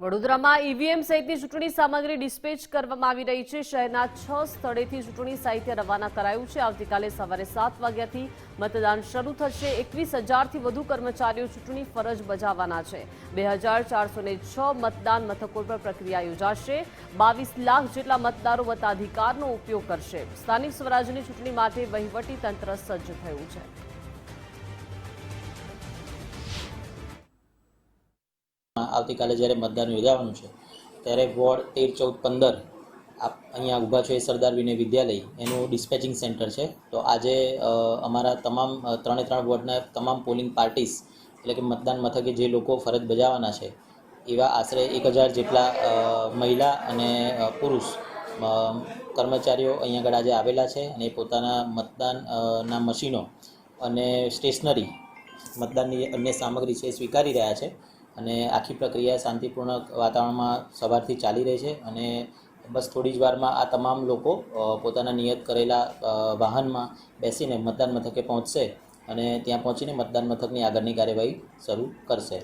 વડોદરામાં ઈવીએમ સહિતની ચૂંટણી સામગ્રી ડિસ્પેચ કરવામાં આવી રહી છે। શહેરના 6 સ્થળેથી ચૂંટણી સાહિત્ય રવાના કરાયું છે। આવતીકાલે સવારે 7 વાગ્યાથી મતદાન શરૂ થશે। 21,000થી વધુ કર્મચારીઓ ચૂંટણી ફરજ બજાવવાના છે। 2,406 મતદાન મથકો પર પ્રક્રિયા યોજાશે। 22 લાખ જેટલા મતદારો મતાધિકારનો ઉપયોગ કરશે। સ્થાનિક સ્વરાજ્યની ચૂંટણી માટે વહીવટી તંત્ર સજ્જ થયું છે। આવતીકાલે જ્યારે મતદાન યોજાવાનું છે ત્યારે વોર્ડ 13, 14, 15 અહીંયા ઊભા છે સરદાર વિનય વિદ્યાલય એનું ડિસ્પેચિંગ સેન્ટર છે। તો આજે અમારા તમામ 3 વોર્ડના તમામ પોલિંગ પાર્ટીસ એટલે કે મતદાન મથકે જે લોકો ફરજ બજાવવાના છે એવા આશરે 1,000 જેટલા મહિલા અને પુરુષ કર્મચારીઓ અહીંયા આગળ આજે આવેલા છે અને પોતાના મતદાનના મશીનો અને સ્ટેશનરી મતદાનની અન્ય સામગ્રી છે સ્વીકારી રહ્યા છે અને આખી પ્રક્રિયા શાંતિપૂર્ણ વાતાવરણમાં સવારથી ચાલી રહી છે અને બસ થોડી જ વારમાં આ તમામ લોકો પોતાના નિયત કરેલા વાહનમાં બેસીને મતદાન મથકે પહોંચશે અને ત્યાં પહોંચીને મતદાન મથકની આગળની કાર્યવાહી શરૂ કરશે।